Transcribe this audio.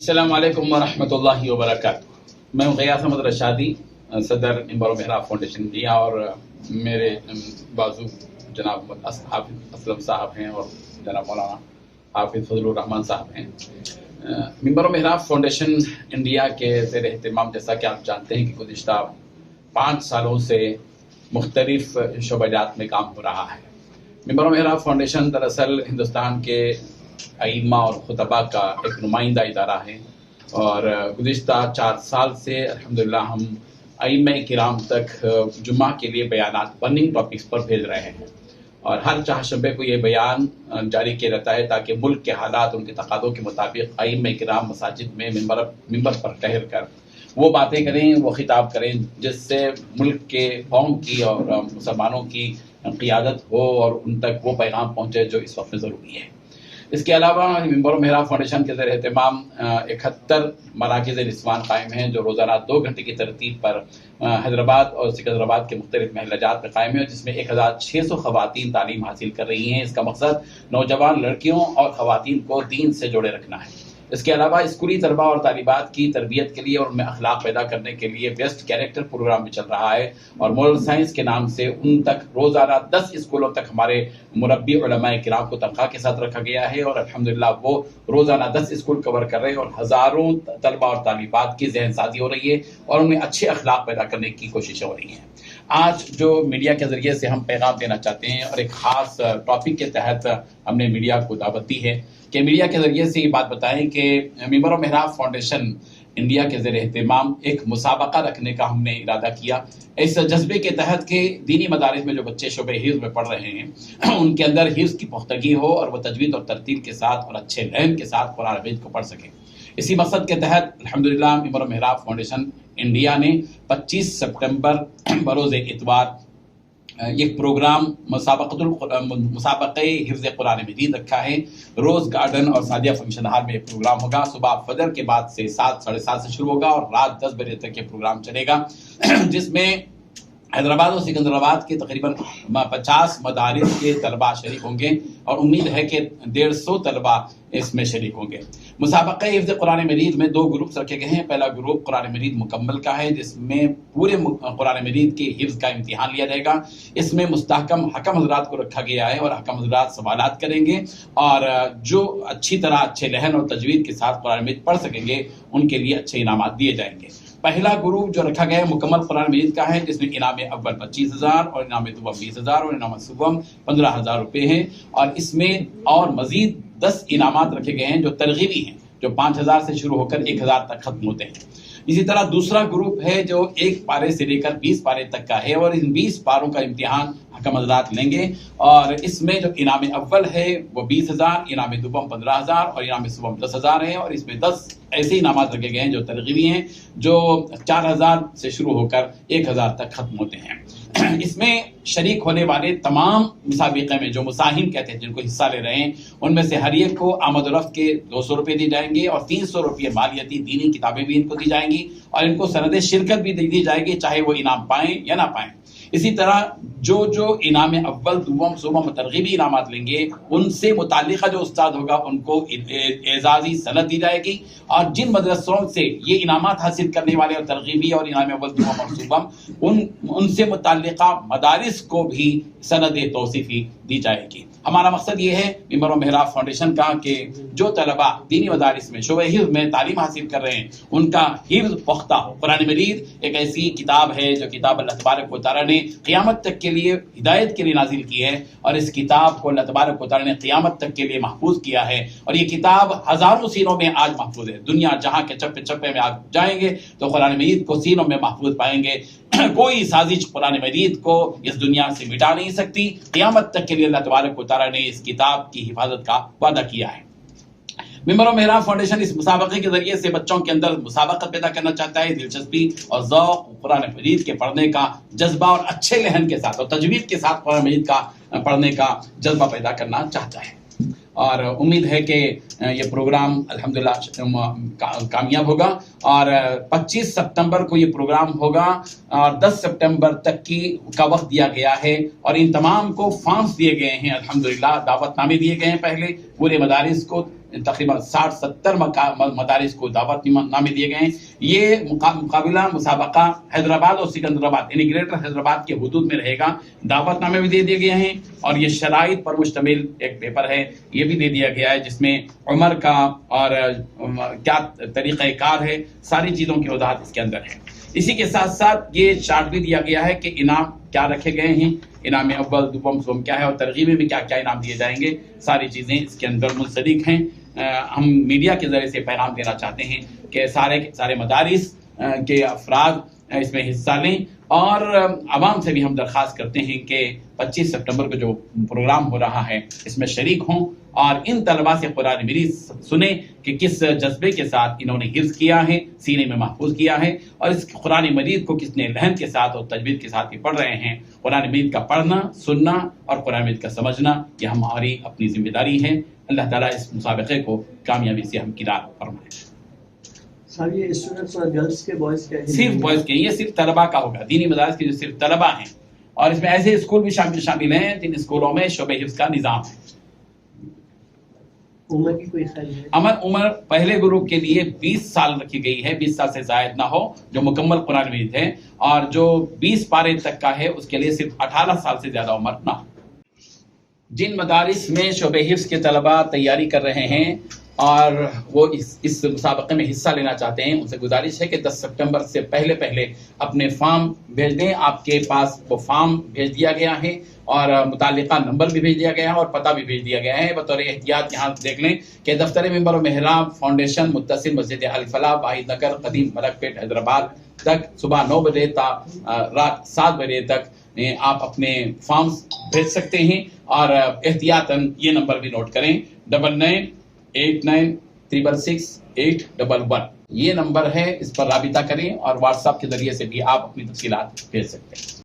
السلام علیکم ورحمۃ اللہ وبرکاتہ۔ میں ہوں غیاث احمد رشادی، صدر ممبر محراب فاؤنڈیشن انڈیا، اور میرے بازو جناب حافظ اسلم صاحب ہیں اور جناب مولانا حافظ فضل الرحمان صاحب ہیں۔ ممبر محراب فاؤنڈیشن انڈیا کے زیر اہتمام، جیسا کہ آپ جانتے ہیں کہ گزشتہ 5 سالوں سے مختلف شعبہ جات میں کام ہو رہا ہے۔ ممبر محراب فاؤنڈیشن دراصل ہندوستان کے ائمہ اور خطباء کا ایک نمائندہ ادارہ ہے، اور گزشتہ 4 سال سے الحمدللہ ہم ائمہ کرام تک جمعہ کے لیے بیانات برننگ ٹاپکس پر بھیج رہے ہیں، اور ہر چہارشنبے کو یہ بیان جاری کیا جاتا ہے تاکہ ملک کے حالات، ان کے تقاضوں کے مطابق ائمہ کرام مساجد میں ممبر پر ٹھہر کر وہ باتیں کریں، وہ خطاب کریں جس سے ملک کے، قوم کی اور مسلمانوں کی قیادت ہو اور ان تک وہ پیغام پہنچے جو اس وقت میں ضروری ہے۔ اس کے علاوہ ممبر محراب فاؤنڈیشن کے زیر اہتمام 71 مراکز نسوان قائم ہیں جو روزانہ 2 گھنٹے کی ترتیب پر حیدرآباد اور سکندرآباد کے مختلف محلہ جات میں قائم ہیں، جس میں 1600 خواتین تعلیم حاصل کر رہی ہیں۔ اس کا مقصد نوجوان لڑکیوں اور خواتین کو دین سے جوڑے رکھنا ہے۔ اس کے علاوہ اسکولی طلباء اور طالبات کی تربیت کے لیے اور ان میں اخلاق پیدا کرنے کے لیے بیسٹ کیریکٹر پروگرام بھی چل رہا ہے، اور مورل سائنس کے نام سے ان تک روزانہ 10 اسکولوں تک ہمارے مربی علماء کرام کو تنخواہ کے ساتھ رکھا گیا ہے، اور الحمدللہ وہ روزانہ 10 اسکول کور کر رہے ہیں، اور ہزاروں طلباء اور طالبات کی ذہن سازی ہو رہی ہے اور ان میں اچھے اخلاق پیدا کرنے کی کوششیں ہو رہی ہیں۔ آج جو میڈیا کے ذریعے سے ہم پیغام دینا چاہتے ہیں، اور ایک خاص ٹاپک کے تحت ہم نے میڈیا کو دعوت دی ہے کہ میڈیا کے ذریعے سے یہ بات بتائیں کہ ممبر محراب فاؤنڈیشن انڈیا کے زیر اہتمام ایک مسابقہ رکھنے کا ہم نے ارادہ کیا، اس جذبے کے تحت کہ دینی مدارس میں جو بچے شعبہ حفظ میں پڑھ رہے ہیں ان کے اندر حفظ کی پختگی ہو اور وہ تجوید اور ترتیل کے ساتھ اور اچھے لحن کے ساتھ قرآن مجید کو پڑھ سکیں۔ اسی مقصد کے تحت الحمدللہ ممبر محراب فاؤنڈیشن انڈیا نے 25 سپٹمبر بروز اتوار ایک پروگرام مسابقہ حفظ قرآن مجید رکھا ہے۔ روز گارڈن اور سعدیہ فنکشن ہال میں یہ پروگرام ہوگا۔ صبح فجر کے بعد سے 7 ساڑھے 7 سے شروع ہوگا اور رات 10 بجے تک یہ پروگرام چلے گا، جس میں حیدرآباد اور سکندرآباد کے تقریباً 50 مدارس کے طلباء شریک ہوں گے، اور امید ہے کہ 150 طلباء اس میں شریک ہوں گے۔ مسابقہ حفظ قرآن مجید میں 2 گروپس رکھے گئے ہیں۔ پہلا گروپ قرآن مجید مکمل کا ہے، جس میں پورے قرآن مجید کے حفظ کا امتحان لیا جائے گا۔ اس میں مستحکم حکم حضرات کو رکھا گیا ہے، اور حکم حضرات سوالات کریں گے، اور جو اچھی طرح اچھے لحن اور تجوید کے ساتھ قرآن مجید پڑھ سکیں گے ان کے لیے اچھے انعامات دیے جائیں گے۔ پہلا گروپ جو رکھا گیا ہے مکمل قرآن مجید کا ہے، جس میں انعام اول 25,000 اور انعام دوم 20,000 اور انعام سوم 15,000 روپے ہیں، اور اس میں اور مزید 10 انعامات رکھے گئے ہیں جو ترغیبی ہیں، جو 5,000 سے شروع ہو کر 1,000 تک ختم ہوتے ہیں۔ اسی طرح دوسرا گروپ ہے جو 1 پارے سے لے کر 20 پارے تک کا ہے، اور ان 20 پاروں کا امتحان حکم حضرات لیں گے، اور اس میں جو انعام اول ہے وہ 20,000، انعام دوم 15,000 اور انعام سوم 10,000 ہے، اور اس میں 10 ایسے انعامات رکھے گئے ہیں جو ترغیبی ہیں، جو 4,000 سے شروع ہو کر 1,000 تک ختم ہوتے ہیں۔ اس میں شریک ہونے والے تمام مسابقے میں جو مساہم کہتے ہیں، جن کو حصہ لے رہے ہیں، ان میں سے ہر ایک کو آمد و رفت کے 200 روپے دی جائیں گے، اور 300 روپے مالیتی دینی کتابیں بھی ان کو دی جائیں گی، اور ان کو سند شرکت بھی دی جائے گی، چاہے وہ انعام پائیں یا نہ پائیں۔ اسی طرح جو انعام اول دوم سوم ترغیبی انعامات لیں گے، ان سے متعلقہ جو استاد ہوگا ان کو اعزازی سند دی جائے گی، اور جن مدرسوں سے یہ انعامات حاصل کرنے والے اور ترغیبی اور انعام اول دوم اور سوم، ان سے متعلقہ مدارس کو بھی سند توصیفی دی جائے گی۔ ہمارا مقصد یہ ہے ممبر محراب فاؤنڈیشن کا کہ جو طلباء دینی مدارس میں شعبہ حفظ میں تعلیم حاصل کر رہے ہیں ان کا حفظ پختہ ہو۔ قرآن مجید ایک ایسی کتاب ہے جو کتاب اللہ تبارک و تعالیٰ نے قیامت تک کے لیے ہدایت کے لیے نازل کی ہے، اور اس کتاب کو اللہ تبارک و تعالیٰ نے قیامت تک کے لیے محفوظ کیا ہے، اور یہ کتاب ہزاروں سینوں میں آج محفوظ ہے۔ دنیا جہاں کے چپے چپے میں آپ جائیں گے تو قرآن مجید کو سینوں میں محفوظ پائیں گے۔ کوئی سازش قرآن مجید کو اس دنیا سے مٹا نہیں سکتی۔ قیامت تک کے لیے اللہ تبارک و تعالیٰ نے اس کتاب کی حفاظت کا وعدہ کیا ہے۔ ممبر محراب فاؤنڈیشن اس مسابقے کے ذریعے سے بچوں کے اندر مسابقت پیدا کرنا چاہتا ہے، دلچسپی اور ذوق قرآن مجید کے پڑھنے کا جذبہ، اور اچھے لحن کے ساتھ اور تجوید کے ساتھ قرآن مجید کا پڑھنے کا جذبہ پیدا کرنا چاہتا ہے، اور امید ہے کہ یہ پروگرام الحمدللہ کامیاب ہوگا۔ اور 25 سپتمبر کو یہ پروگرام ہوگا، اور 10 سپتمبر تک کا وقت دیا گیا ہے، اور ان تمام کو فارمز دیے گئے ہیں، الحمدللہ دعوت نامے دیے گئے ہیں پہلے پورے مدارس کو تقریباً 60-70 مدارس کو دعوت نامے دیے گئے ہیں. یہ مقابلہ مسابقہ حیدرآباد اور سکندرآباد یعنی گریٹر حیدرآباد کے حدود میں رہے گا. دعوت نامے بھی دے دیے گئے ہیں اور یہ شرائط پر مشتمل ایک پیپر ہے یہ بھی دے دیا گیا ہے جس میں عمر کا اور کیا طریقہ کار ہے ساری چیزوں کی وضاحت اس کے اندر ہے. اسی کے ساتھ ساتھ یہ چارٹ بھی دیا گیا ہے کہ انعام کیا رکھے گئے ہیں, انعام اول دوم سوم کیا ہے اور ترغیبیں میں کیا کیا انعام دیے جائیں گے, ساری چیزیں اس کے اندر منسلک ہیں. ہم میڈیا کے ذریعے سے پیغام دینا چاہتے ہیں کہ سارے مدارس کے افراد اس میں حصہ لیں اور عوام سے بھی ہم درخواست کرتے ہیں کہ 25 سپٹمبر کو جو پروگرام ہو رہا ہے اس میں شریک ہوں اور ان طلباء سے قرآن مجید سنیں کہ کس جذبے کے ساتھ انہوں نے حفظ کیا ہے, سینے میں محفوظ کیا ہے اور اس قرآن مجید کو کس نے لحن کے ساتھ اور تجوید کے ساتھ بھی پڑھ رہے ہیں. قرآن مجید کا پڑھنا, سننا اور قرآن مجید کا سمجھنا یہ ہماری اپنی ذمہ داری ہے. اللہ تعالیٰ اس مسابقے کو کامیابی سے ہم کنار فرمائے. سر یہ اسٹوڈنٹس اور گرلس کے بوائز کے صرف بوائز کے, یہ صرف طلباء کا ہوگا. دینی مدارس کے جو صرف طلباء ہیں اور اس میں ایسے اسکول بھی شامل ہیں جن اسکولوں میں شعبہ حفظ کا نظام ہے. عمر کی کوئی خیال ہے؟ عمر پہلے گروپ کے لیے 20 سال رکھی گئی ہے, 20 سال سے زائد نہ ہو جو مکمل قرآن مجید ہے, اور جو 20 پارے تک کا ہے اس کے لیے صرف 18 سال سے زیادہ عمر نہ ہو. جن مدارس میں شعبہ حفظ کے طلباء تیاری کر رہے ہیں اور وہ اس مسابقے میں حصہ لینا چاہتے ہیں ان سے گزارش ہے کہ 10 سپٹمبر سے پہلے اپنے فارم بھیج دیں. آپ کے پاس وہ فارم بھیج دیا گیا ہے اور متعلقہ نمبر بھی بھیج دیا گیا ہے اور پتہ بھی بھیج دیا گیا ہے. بطور احتیاط یہاں دیکھ لیں کہ دفتر ممبر و محراب فاؤنڈیشن متصل مسجد الفلاح واحد نگر قدیم ملک پیٹ حیدرآباد تک صبح 9 بجے تا رات 7 بجے تک آپ اپنے فارمز بھیج سکتے ہیں. اور احتیاطاً یہ نمبر بھی نوٹ کریں 9989666811. یہ نمبر ہے, اس پر رابطہ کریں اور واٹس ایپ کے ذریعے سے بھی آپ اپنی تفصیلات بھیج سکتے ہیں.